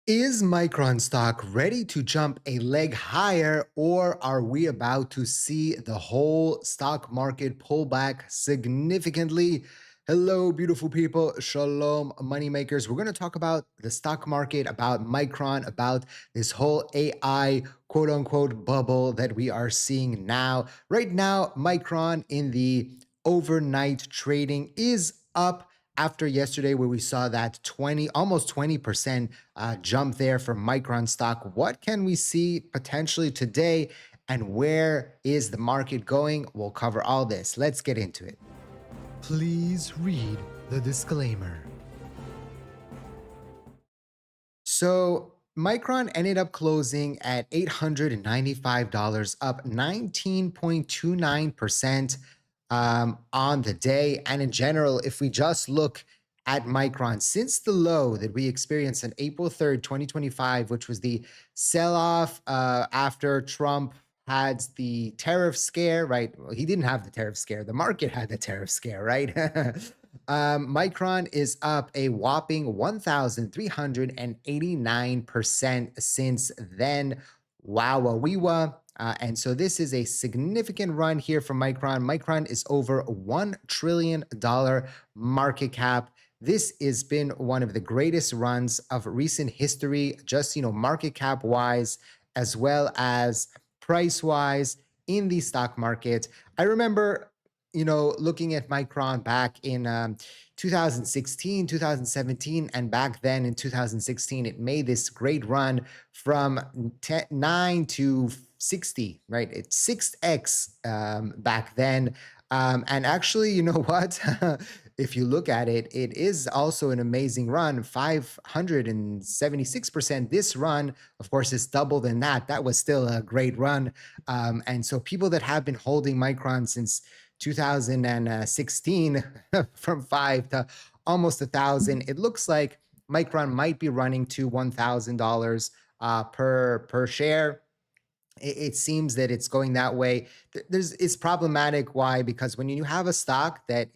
Is Micron stock ready to jump a leg higher, or are we about to see the whole stock market pull back significantly? Hello, beautiful people. Shalom, moneymakers. We're going to talk about the stock market, about Micron, about this whole AI quote unquote bubble that we are seeing now. Right now, Micron in the overnight trading is up after yesterday where we saw that almost 20% jump there for Micron stock. What can we see potentially today, and where is the market going? We'll cover all this. Let's get into it. Please read the disclaimer. So Micron ended up closing at $895, up 19.29% on the day. And in general, if we just look at Micron, since the low that we experienced on April 3rd, 2025, which was the sell-off after Trump had the tariff scare, right? Well, he didn't have the tariff scare. The market had the tariff scare, right? Micron is up a whopping 1,389% since then. Wow, weewa. And so this is a significant run here for Micron. Micron is over $1 trillion market cap. This has been one of the greatest runs of recent history, just, market cap wise, as well as price wise in the stock market. I remember looking at Micron back in 2016, 2017, and back then in 2016, it made this great run from 9 to 60, right? It's 6x back then. And actually, you know what? If you look at it, it is also an amazing run, 576%. This run, of course, is double than that. That was still a great run. And so people that have been holding Micron since 2016 from 5 to almost 1,000, it looks like Micron might be running to $1,000 per share. It seems that it's going that way. It's problematic. Why? Because when you have a stock that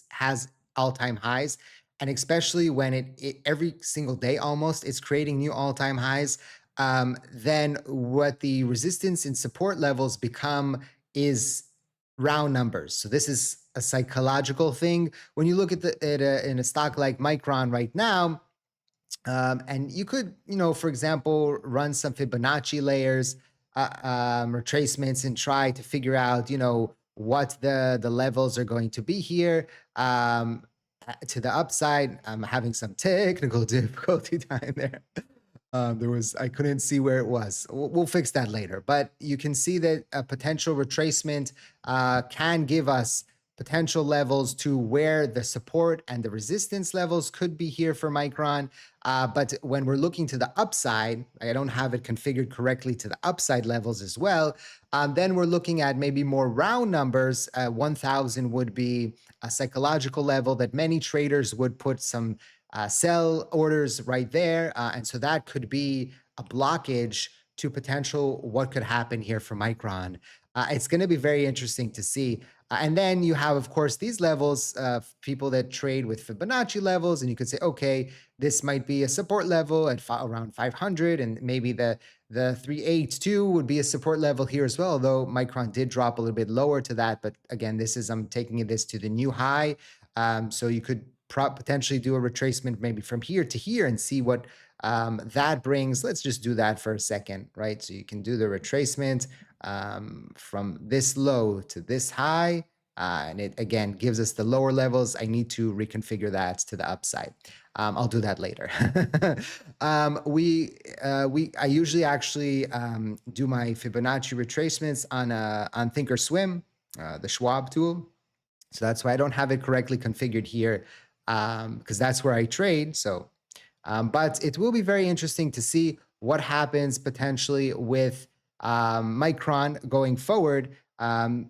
has all-time highs, and especially when it every single day almost it's creating new all-time highs, then what the resistance and support levels become is round numbers. So this is a psychological thing. When you look at in a stock like Micron right now, and you could, for example, run some Fibonacci layers, retracements, and try to figure out, what the levels are going to be here. To the upside, I'm having some technical difficulty time there. I couldn't see where it was. We'll fix that later. But you can see that a potential retracement can give us potential levels to where the support and the resistance levels could be here for Micron. But when we're looking to the upside, I don't have it configured correctly to the upside levels as well. Then we're looking at maybe more round numbers. 1,000 would be a psychological level that many traders would put some sell orders right there. And so that could be a blockage to potential what could happen here for Micron. It's going to be very interesting to see. And then you have, of course, these levels of people that trade with Fibonacci levels. And you could say, okay, this might be a support level at around 500. And maybe the 382 would be a support level here as well, though Micron did drop a little bit lower to that. But again, I'm taking this to the new high. So you could potentially do a retracement maybe from here to here and see what that brings. Let's just do that for a second, right? So you can do the retracement from this low to this high. And it, again, gives us the lower levels. I need to reconfigure that to the upside. I'll do that later. I usually actually do my Fibonacci retracements on Thinkorswim, the Schwab tool. So that's why I don't have it correctly configured here, because that's where I trade. So, but it will be very interesting to see what happens potentially with Micron going forward.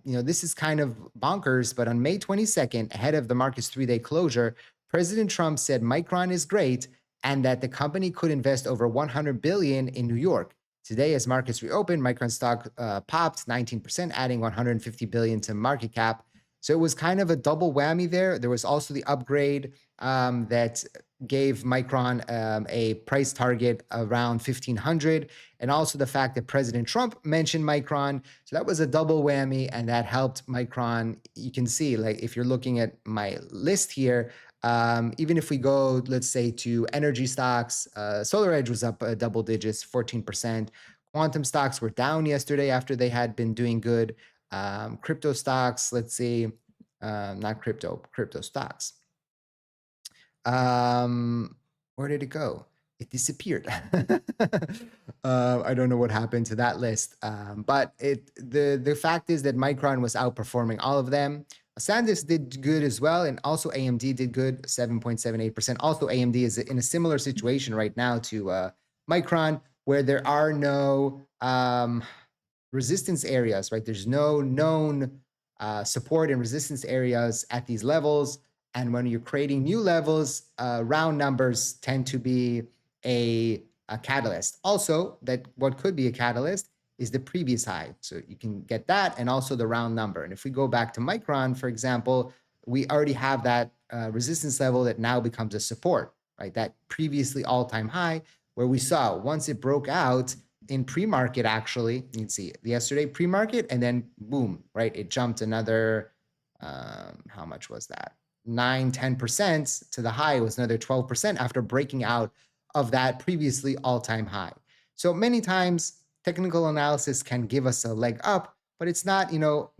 This is kind of bonkers, but on May 22nd, ahead of the market's 3-day closure, President Trump said Micron is great and that the company could invest over $100 billion in New York. Today, as markets reopened, Micron stock popped 19%, adding $150 billion to market cap. So it was kind of a double whammy there. There was also the upgrade that gave Micron a price target around 1500, and also the fact that President Trump mentioned Micron. So that was a double whammy, and that helped Micron. You can see, like, if you're looking at my list here, even if we go, let's say, to energy stocks, SolarEdge was up double digits, 14%. Quantum stocks were down yesterday after they had been doing good. Crypto stocks, let's see, not crypto, crypto stocks. Where did it go? It disappeared. I don't know what happened to that list. But the fact is that Micron was outperforming all of them. SanDisk did good as well, and also AMD did good, 7.78%. Also, AMD is in a similar situation right now to Micron, where there are no resistance areas, right? There's no known support and resistance areas at these levels. And when you're creating new levels, round numbers tend to be a catalyst. Also, that what could be a catalyst is the previous high. So you can get that and also the round number. And if we go back to Micron, for example, we already have that resistance level that now becomes a support, right? That previously all-time high where we saw once it broke out in pre-market, actually, you can see yesterday pre-market, and then boom, right? It jumped another, how much was that? 9-10% to the high. It was another 12% after breaking out of that previously all-time high. So many times technical analysis can give us a leg up, but it's not,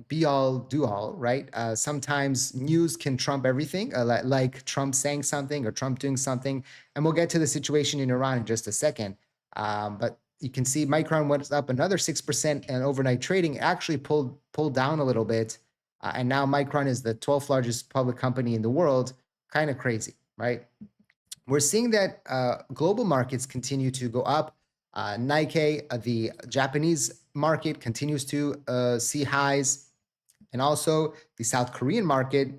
be all, do all, right? Sometimes news can trump everything, like Trump saying something or Trump doing something. And we'll get to the situation in Iran in just a second. But you can see Micron went up another 6%, and overnight trading actually pulled down a little bit. And now Micron is the 12th largest public company in the world. Kind of crazy, right? We're seeing that global markets continue to go up. Nikkei, the Japanese market, continues to see highs. And also the South Korean market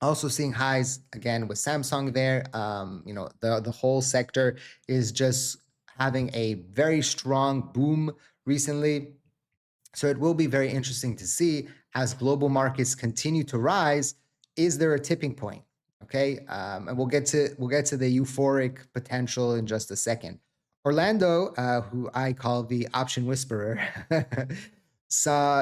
also seeing highs again with Samsung there. The whole sector is just having a very strong boom recently. So it will be very interesting to see as global markets continue to rise. Is there a tipping point? Okay, and we'll get to the euphoric potential in just a second. Orlando, who I call the option whisperer,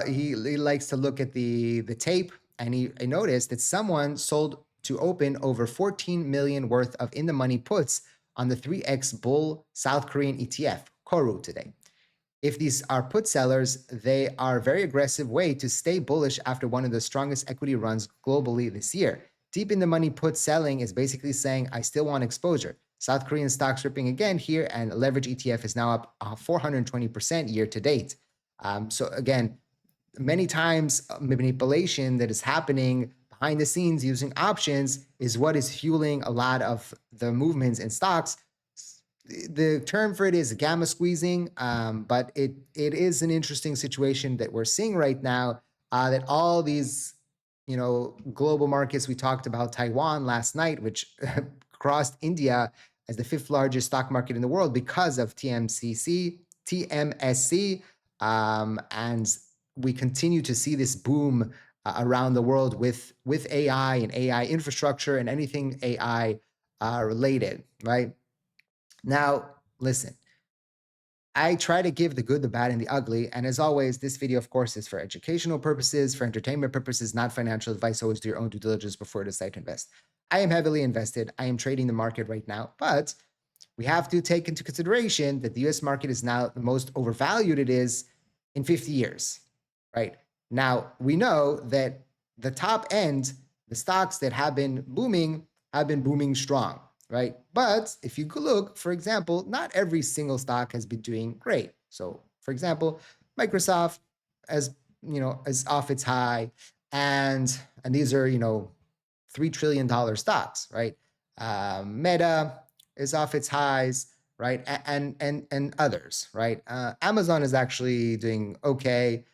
he likes to look at the tape, and he noticed that someone sold to open over 14 million worth of in the money puts on the 3x bull South Korean ETF Koru today. If these are put sellers, they are a very aggressive way to stay bullish after one of the strongest equity runs globally this year. Deep in the money put selling is basically saying, I still want exposure. South Korean stocks ripping again here, and leverage ETF is now up 420% year to date. So again, many times manipulation that is happening behind the scenes using options is what is fueling a lot of the movements in stocks. The term for it is gamma squeezing, but it is an interesting situation that we're seeing right now, that all these global markets. We talked about Taiwan last night, which crossed India as the 5th largest stock market in the world because of TMSC, and we continue to see this boom around the world with AI and AI infrastructure and anything AI related, right? Now, listen, I try to give the good, the bad, and the ugly. And as always, this video, of course, is for educational purposes, for entertainment purposes, not financial advice. Always do your own due diligence before you decide to invest. I am heavily invested. I am trading the market right now, but we have to take into consideration that the US market is now the most overvalued it is in 50 years, right? Now, we know that the top end, the stocks that have been booming strong, right? But if you look, for example, not every single stock has been doing great. So, for example, Microsoft, is off its high, and these are $3 trillion stocks, right? Meta is off its highs, right? And others, right? Amazon is actually doing okay.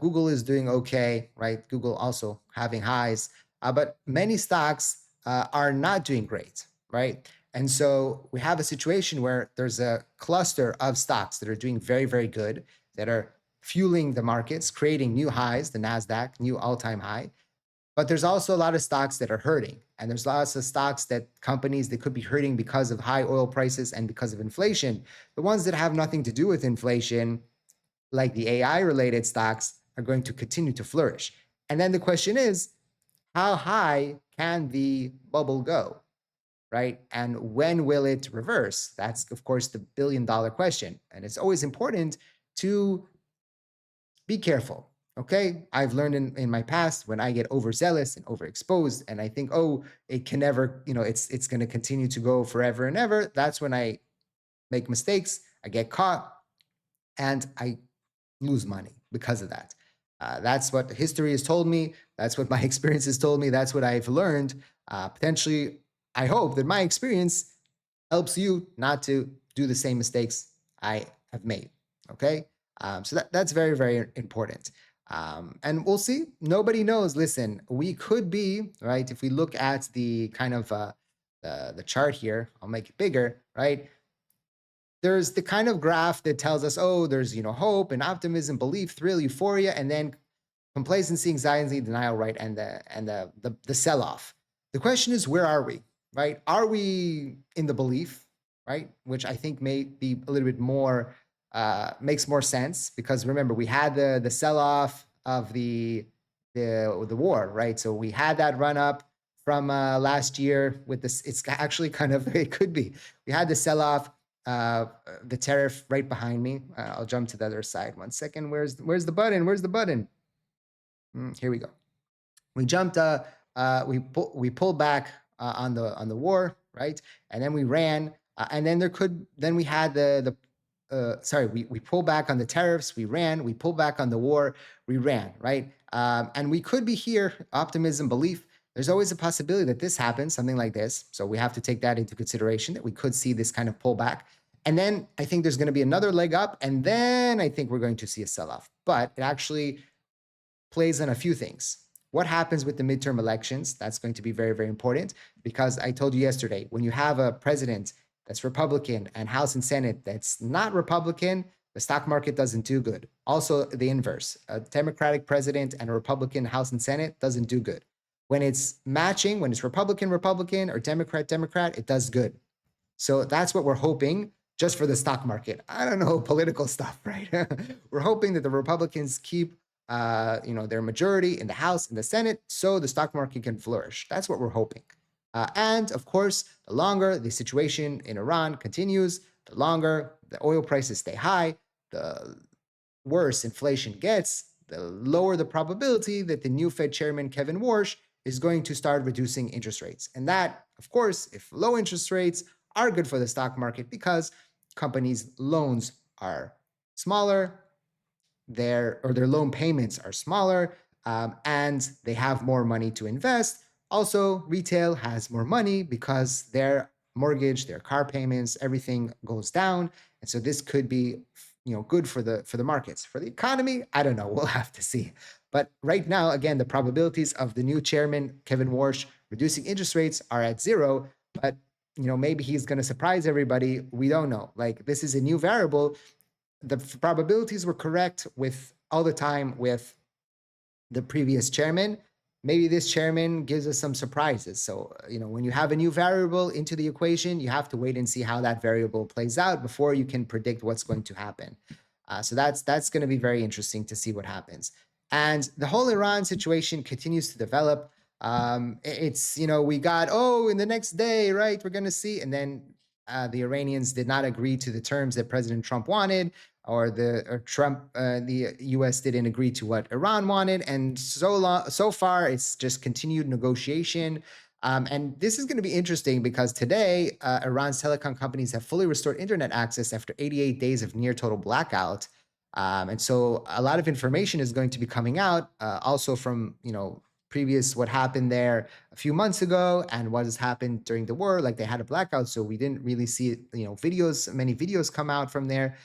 Google is doing okay, right? Google also having highs, but many stocks are not doing great, right? And so we have a situation where there's a cluster of stocks that are doing very, very good, that are fueling the markets, creating new highs, the NASDAQ, new all-time high. But there's also a lot of stocks that are hurting. And there's lots of stocks that companies that could be hurting because of high oil prices and because of inflation. The ones that have nothing to do with inflation, like the AI related stocks, are going to continue to flourish. And then the question is, how high can the bubble go? Right? And when will it reverse? That's, of course, the $1 billion question. And it's always important to be careful. Okay. I've learned in my past when I get overzealous and overexposed and I think, oh, it can never, it's going to continue to go forever and ever. That's when I make mistakes. I get caught and I lose money because of that. That's what history has told me. That's what my experience has told me. That's what I've learned. Potentially, I hope that my experience helps you not to do the same mistakes I have made. Okay. So that's very, very important. And we'll see. Nobody knows. Listen, we could be, right? If we look at the kind of the chart here, I'll make it bigger, right? There's the kind of graph that tells us, oh, there's, hope and optimism, belief, thrill, euphoria, and then complacency, anxiety, denial, right? And the sell-off. The question is, where are we, right? Are we in the belief, right? Which I think may be a little bit more, makes more sense because remember, we had the sell-off of the war, right? So we had that run up from last year with this. It's actually kind of, it could be. We had the sell-off, the tariff right behind me. I'll jump to the other side. 1 second. Where's the button? Where's the button? Here we go. We jumped. We pulled back on the war, right? And then we ran. And then we had we pulled back on the tariffs. We ran. We pulled back on the war. We ran, right? And we could be here. Optimism, belief. There's always a possibility that this happens, something like this. So we have to take that into consideration that we could see this kind of pullback. And then I think there's going to be another leg up. And then I think we're going to see a sell-off. But it actually plays on a few things. What happens with the midterm elections? That's going to be very, very important because I told you yesterday, when you have a president that's Republican and House and Senate that's not Republican, the stock market doesn't do good. Also, the inverse, a Democratic president and a Republican House and Senate doesn't do good. When it's matching, when it's Republican, Republican, or Democrat, Democrat, it does good. So that's what we're hoping just for the stock market. I don't know, political stuff, right? We're hoping that the Republicans keep their majority in the House and the Senate so the stock market can flourish. That's what we're hoping. And of course, the longer the situation in Iran continues, the longer the oil prices stay high, the worse inflation gets, the lower the probability that the new Fed chairman, Kevin Warsh, is going to start reducing interest rates. And that, of course, if low interest rates are good for the stock market because companies' loans are smaller, their loan payments are smaller, and they have more money to invest. Also, retail has more money because their mortgage, their car payments, everything goes down. And so this could be, good for the markets. For the economy, I don't know. We'll have to see. But right now, again, the probabilities of the new chairman, Kevin Warsh, reducing interest rates are at zero. But maybe he's going to surprise everybody. We don't know. Like, this is a new variable. The probabilities were correct with all the time with the previous chairman. Maybe this chairman gives us some surprises. So, when you have a new variable into the equation, you have to wait and see how that variable plays out before you can predict what's going to happen. So that's going to be very interesting to see what happens. And the whole Iran situation continues to develop. We got, in the next day, right, we're going to see. And then the Iranians did not agree to the terms that President Trump wanted, or the U.S. didn't agree to what Iran wanted, and so far it's just continued negotiation. And this is going to be interesting because today Iran's telecom companies have fully restored internet access after 88 days of near total blackout, and so a lot of information is going to be coming out, also from previous what happened there a few months ago and what has happened during the war. Like, they had a blackout, so we didn't really see many videos come out from there.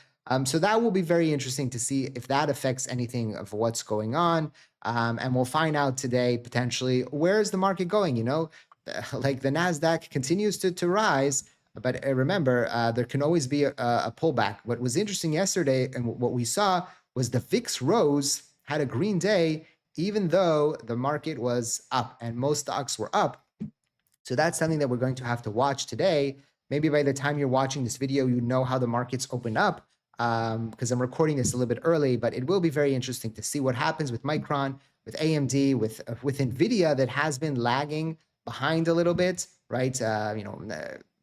So that will be very interesting to see if that affects anything of what's going on. And we'll find out today, potentially, where is the market going? Like, the NASDAQ continues to rise, but remember, there can always be a pullback. What was interesting yesterday and what we saw was the VIX rose, had a green day, even though the market was up and most stocks were up. So that's something that we're going to have to watch today. Maybe by the time you're watching this video, you know how the markets open up, because I'm recording this a little bit early, but it will be very interesting to see what happens with Micron, with AMD, with Nvidia that has been lagging behind a little bit, right?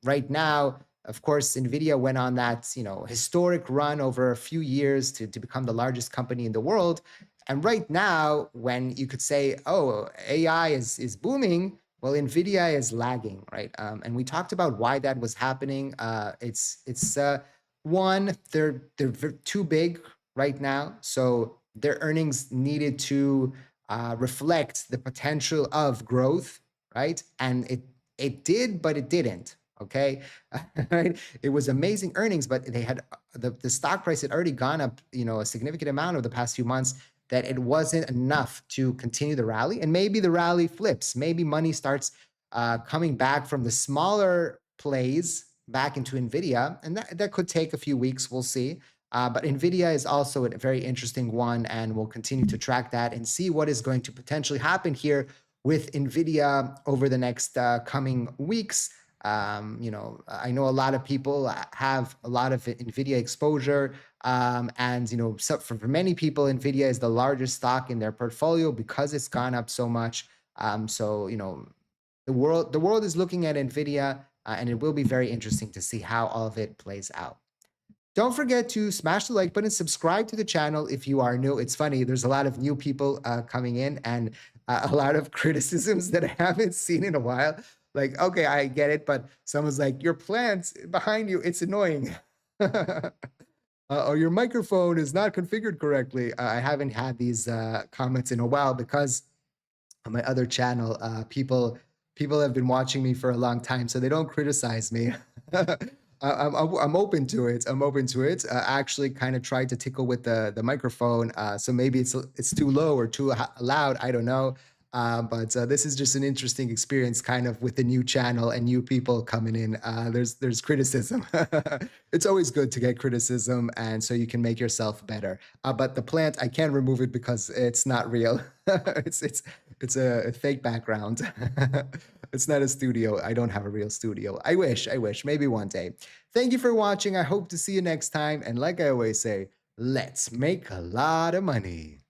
Right now, of course, Nvidia went on that historic run over a few years to become the largest company in the world. And right now, when you could say, oh, AI is booming, well, Nvidia is lagging, right? And we talked about why that was happening. It's one, they're too big right now, so their earnings needed to reflect the potential of growth, right? And it did, but it didn't. Okay, right? It was amazing earnings, but they had the stock price had already gone up, a significant amount over the past few months, that it wasn't enough to continue the rally. And maybe the rally flips. Maybe money starts coming back from the smaller plays back into Nvidia, and that could take a few weeks. We'll see. But Nvidia is also a very interesting one, and we'll continue to track that and see what is going to potentially happen here with Nvidia over the next coming weeks. I know a lot of people have a lot of Nvidia exposure, and so for many people, Nvidia is the largest stock in their portfolio because it's gone up so much. So the world is looking at Nvidia, and it will be very interesting to see how all of it plays out. Don't forget to smash the like button, subscribe to the channel if you are new. It's funny, there's a lot of new people coming in, and a lot of criticisms that I haven't seen in a while. Like, okay, I get it, but someone's like, your plants behind you, it's annoying. Or your microphone is not configured correctly. I haven't had these comments in a while because on my other channel, people have been watching me for a long time, so they don't criticize me. I'm open to it. I'm open to it. I actually kind of tried to tickle with the microphone, so maybe it's too low or too loud. I don't know. But this is just an interesting experience, kind of with the new channel and new people coming in. There's criticism. It's always good to get criticism, and so you can make yourself better. But the plant, I can't remove it because it's not real. It's a fake background. It's not a studio. I don't have a real studio. I wish. Maybe one day. Thank you for watching. I hope to see you next time. And like I always say, let's make a lot of money.